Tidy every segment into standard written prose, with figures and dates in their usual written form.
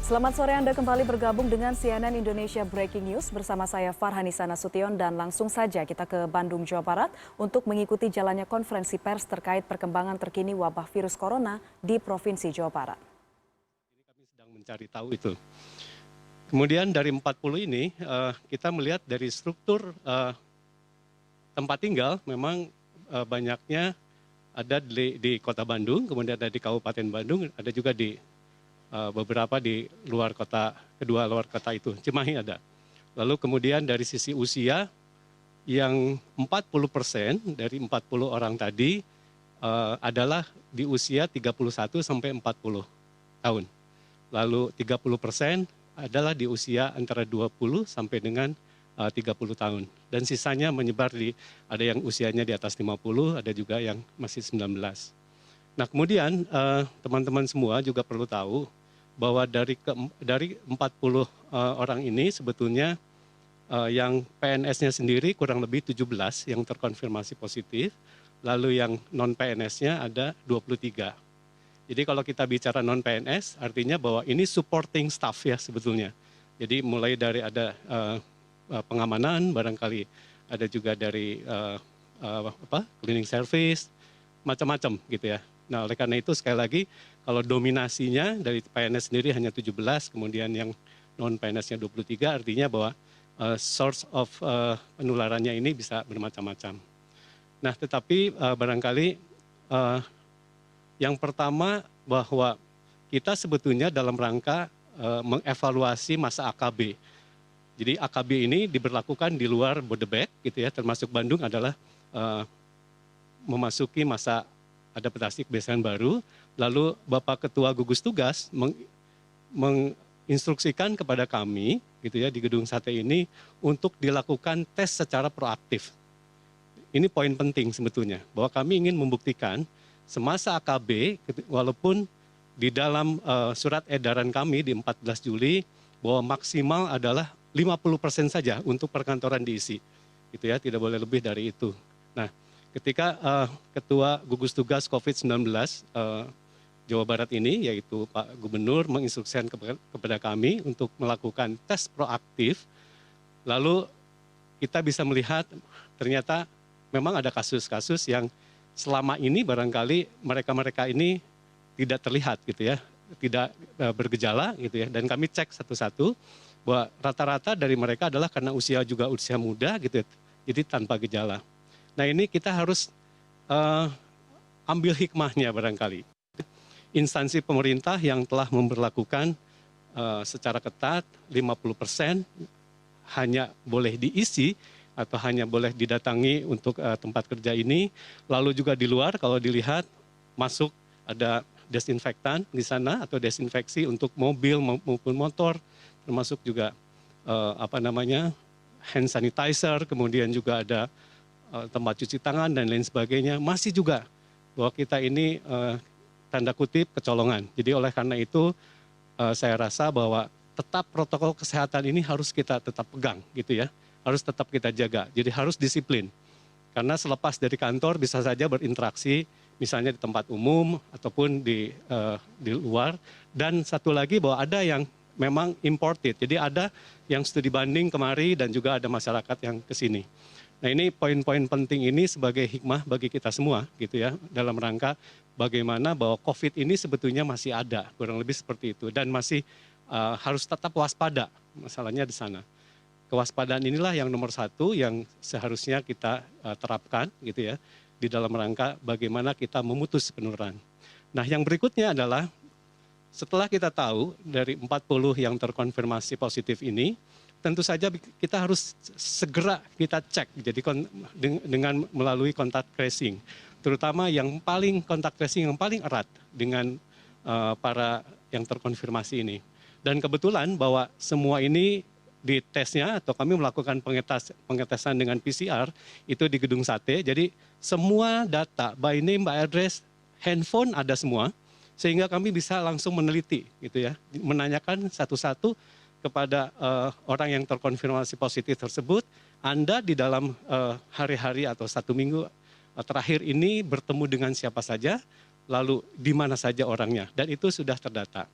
Selamat sore, Anda kembali bergabung dengan CNN Indonesia Breaking News bersama saya Farhanisa Nasution dan langsung saja kita ke Bandung, Jawa Barat untuk mengikuti jalannya konferensi pers terkait perkembangan terkini wabah virus corona di Provinsi Jawa Barat. Kami sedang mencari tahu itu. Kemudian dari 40 ini kita melihat dari struktur tempat tinggal memang banyaknya ada di Kota Bandung, kemudian ada di Kabupaten Bandung, ada juga di beberapa di luar kota, kedua luar kota itu, Cimahi ada. Lalu kemudian dari sisi usia yang 40% dari 40 orang tadi adalah di usia 31 sampai 40 tahun. Lalu 30% adalah di usia antara 20 sampai dengan 30 tahun. Dan sisanya menyebar ada yang usianya di atas 50, ada juga yang masih 19. Nah kemudian teman-teman semua juga perlu tahu bahwa dari 40 orang ini sebetulnya yang PNS-nya sendiri kurang lebih 17 yang terkonfirmasi positif, lalu yang non-PNS-nya ada 23. Jadi kalau kita bicara non-PNS artinya bahwa ini supporting staff ya sebetulnya. Jadi mulai dari ada pengamanan, barangkali ada juga dari cleaning service, macam-macam gitu ya. Nah oleh karena itu sekali lagi kalau dominasinya dari PNS sendiri hanya 17, kemudian yang non-PNS-nya 23, artinya bahwa source of penularannya ini bisa bermacam-macam. Nah tetapi barangkali yang pertama bahwa kita sebetulnya dalam rangka mengevaluasi masa AKB. Jadi AKB ini diberlakukan di luar Bodebek gitu ya, termasuk Bandung adalah memasuki masa adaptasi kebiasaan baru, lalu Bapak Ketua Gugus Tugas menginstruksikan kepada kami gitu ya di Gedung Sate ini untuk dilakukan tes secara proaktif. Ini poin penting sebetulnya, bahwa kami ingin membuktikan semasa AKB walaupun di dalam surat edaran kami di 14 Juli bahwa maksimal adalah 50% saja untuk perkantoran diisi. Gitu ya, tidak boleh lebih dari itu. Nah, ketika Ketua Gugus Tugas COVID-19 Jawa Barat ini, yaitu Pak Gubernur menginstruksikan kepada kami untuk melakukan tes proaktif, lalu kita bisa melihat ternyata memang ada kasus-kasus yang selama ini barangkali mereka-mereka ini tidak terlihat gitu ya, tidak bergejala gitu ya, dan kami cek satu-satu bahwa rata-rata dari mereka adalah karena usia juga usia muda gitu ya, jadi tanpa gejala. Nah ini kita harus ambil hikmahnya barangkali. Instansi pemerintah yang telah memberlakukan secara ketat 50% hanya boleh diisi atau hanya boleh didatangi untuk tempat kerja ini. Lalu juga di luar kalau dilihat masuk ada desinfektan di sana atau desinfeksi untuk mobil maupun motor, termasuk juga hand sanitizer, kemudian juga ada tempat cuci tangan dan lain sebagainya. Masih juga bahwa kita ini tanda kutip kecolongan. Jadi oleh karena itu saya rasa bahwa tetap protokol kesehatan ini harus kita tetap pegang gitu ya. Harus tetap kita jaga. Jadi harus disiplin. Karena selepas dari kantor bisa saja berinteraksi misalnya di tempat umum ataupun di luar. Dan satu lagi bahwa ada yang memang imported. Jadi ada yang studi banding kemari dan juga ada masyarakat yang ke sini. Nah ini poin-poin penting ini sebagai hikmah bagi kita semua gitu ya, dalam rangka bagaimana bahwa COVID ini sebetulnya masih ada, kurang lebih seperti itu, dan masih harus tetap waspada, masalahnya di sana. Kewaspadaan inilah yang nomor satu yang seharusnya kita terapkan gitu ya, di dalam rangka bagaimana kita memutus penularan. Nah yang berikutnya adalah setelah kita tahu dari 40 yang terkonfirmasi positif ini, tentu saja kita harus segera kita cek, jadi dengan melalui kontak tracing, terutama yang paling kontak tracing yang paling erat dengan para yang terkonfirmasi ini. Dan kebetulan bahwa semua ini di tesnya atau kami melakukan pengetesan dengan PCR itu di Gedung Sate, jadi semua data by name, by address, handphone ada semua, sehingga kami bisa langsung meneliti gitu ya, menanyakan satu-satu kepada orang yang terkonfirmasi positif tersebut, Anda di dalam hari-hari atau 1 minggu terakhir ini bertemu dengan siapa saja, lalu di mana saja orangnya, dan itu sudah terdata.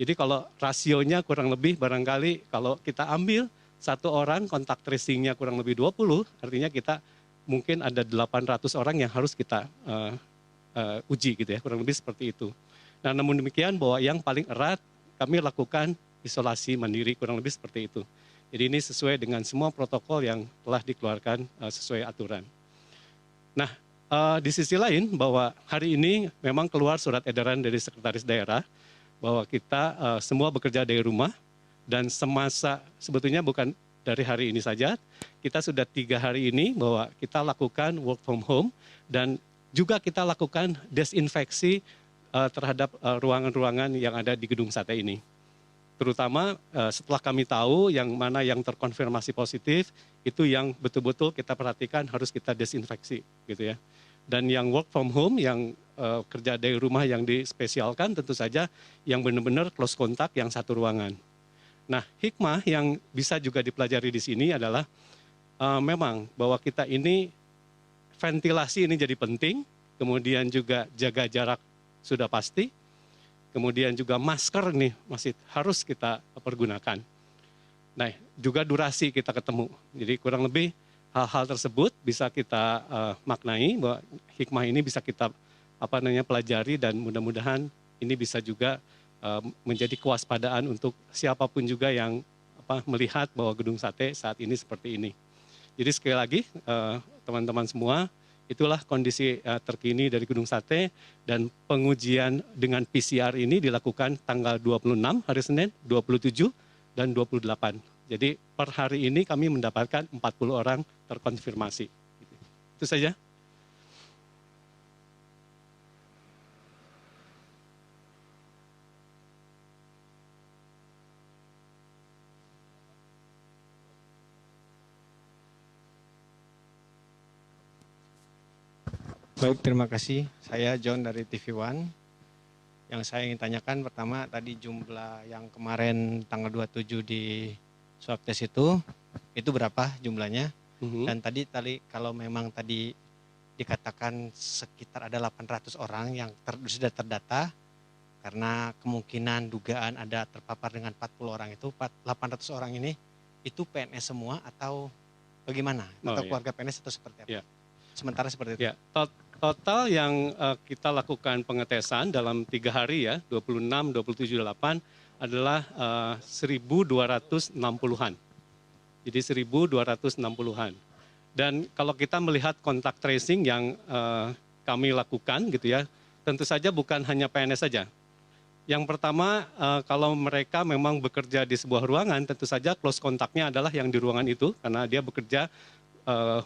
Jadi kalau rasionya kurang lebih barangkali kalau kita ambil satu orang kontak tracingnya kurang lebih 20, artinya kita mungkin ada 800 orang yang harus kita uji gitu ya, kurang lebih seperti itu. Nah, namun demikian bahwa yang paling erat kami lakukan isolasi mandiri kurang lebih seperti itu. Jadi ini sesuai dengan semua protokol yang telah dikeluarkan sesuai aturan. Nah, di sisi lain bahwa hari ini memang keluar surat edaran dari Sekretaris Daerah bahwa kita semua bekerja dari rumah dan semasa sebetulnya bukan dari hari ini saja, kita sudah 3 hari ini bahwa kita lakukan work from home dan juga kita lakukan desinfeksi terhadap ruangan-ruangan yang ada di gedung sate ini. Terutama setelah kami tahu yang mana yang terkonfirmasi positif, itu yang betul-betul kita perhatikan harus kita desinfeksi gitu ya. Dan yang work from home, yang kerja dari rumah yang dispesialkan tentu saja yang benar-benar close contact yang satu ruangan. Nah, hikmah yang bisa juga dipelajari di sini adalah memang bahwa kita ini ventilasi ini jadi penting, kemudian juga jaga jarak sudah pasti, kemudian juga masker nih masih harus kita pergunakan. Nah, juga durasi kita ketemu. Jadi kurang lebih hal-hal tersebut bisa kita maknai bahwa hikmah ini bisa kita pelajari dan mudah-mudahan ini bisa juga menjadi kewaspadaan untuk siapapun juga yang melihat bahwa gedung sate saat ini seperti ini. Jadi sekali lagi teman-teman semua, itulah kondisi terkini dari gedung sate dan pengujian dengan PCR ini dilakukan tanggal 26 hari Senin, 27 dan 28. Jadi per hari ini kami mendapatkan 40 orang terkonfirmasi. Itu saja. Baik, terima kasih. Saya John dari TV One. Yang saya ingin tanyakan pertama tadi jumlah yang kemarin tanggal 27 di swab test itu berapa jumlahnya? Dan tadi kalau memang tadi dikatakan sekitar ada 800 orang yang sudah terdata karena kemungkinan dugaan ada terpapar dengan 40 orang itu, 800 orang ini itu PNS semua atau bagaimana? Atau keluarga PNS atau seperti apa? Sementara seperti itu. Ya, total yang kita lakukan pengetesan dalam 3 hari ya, 26, 27, 28 adalah 1.260-an. Jadi 1.260-an. Dan kalau kita melihat kontak tracing yang kami lakukan gitu ya, tentu saja bukan hanya PNS saja. Yang pertama, kalau mereka memang bekerja di sebuah ruangan, tentu saja close kontaknya adalah yang di ruangan itu, karena dia bekerja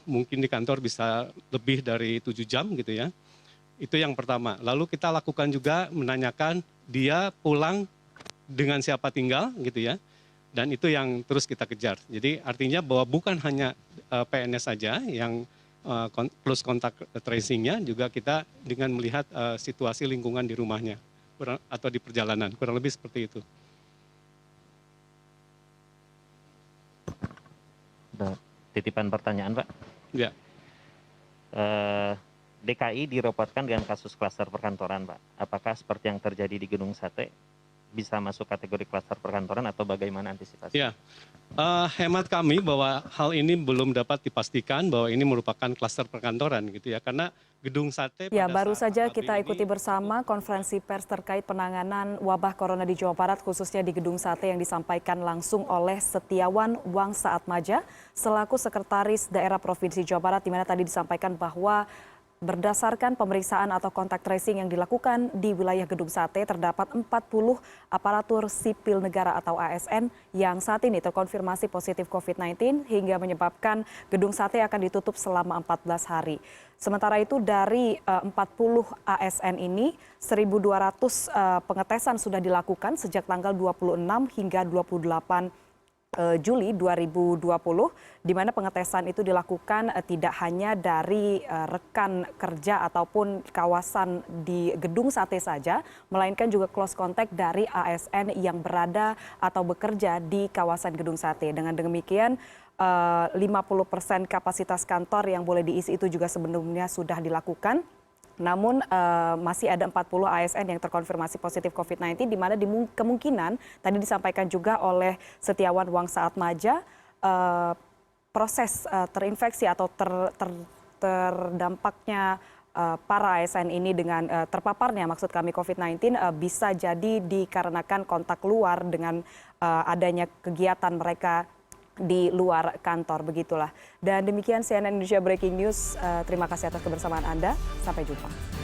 mungkin di kantor bisa lebih dari 7 jam gitu ya. Itu yang pertama. Lalu kita lakukan juga menanyakan dia pulang dengan siapa tinggal gitu ya. Dan itu yang terus kita kejar. Jadi artinya bahwa bukan hanya PNS saja yang close contact tracing-nya, juga kita dengan melihat situasi lingkungan di rumahnya atau di perjalanan. Kurang lebih seperti itu. Titipan pertanyaan, Pak. Ya. DKI direpotkan dengan kasus klaster perkantoran, Pak. Apakah seperti yang terjadi di Gedung Sate bisa masuk kategori klaster perkantoran atau bagaimana antisipasi? Ya, hemat kami bahwa hal ini belum dapat dipastikan bahwa ini merupakan klaster perkantoran gitu ya, karena Gedung Sate. Ya, baru saja kita ikuti bersama konferensi pers terkait penanganan wabah corona di Jawa Barat, khususnya di Gedung Sate yang disampaikan langsung oleh Setiawan Wangsa Atmaja selaku Sekretaris Daerah Provinsi Jawa Barat, di mana tadi disampaikan bahwa berdasarkan pemeriksaan atau kontak tracing yang dilakukan di wilayah Gedung Sate, terdapat 40 aparatur sipil negara atau ASN yang saat ini terkonfirmasi positif COVID-19 hingga menyebabkan Gedung Sate akan ditutup selama 14 hari. Sementara itu dari 40 ASN ini 1.200 pengetesan sudah dilakukan sejak tanggal 26 hingga 28 Juli 2020, di mana pengetesan itu dilakukan tidak hanya dari rekan kerja ataupun kawasan di Gedung Sate saja, melainkan juga close contact dari ASN yang berada atau bekerja di kawasan Gedung Sate. Dengan demikian 50% kapasitas kantor yang boleh diisi itu juga sebelumnya sudah dilakukan. Namun masih ada 40 ASN yang terkonfirmasi positif COVID-19, di mana kemungkinan tadi disampaikan juga oleh Setiawan Wangsaatmaja, proses terinfeksi atau terdampaknya para ASN ini dengan terpaparnya maksud kami COVID-19 bisa jadi dikarenakan kontak luar dengan adanya kegiatan mereka di luar kantor, begitulah. Dan demikian CNN Indonesia Breaking News. Terima kasih atas kebersamaan Anda. Sampai jumpa.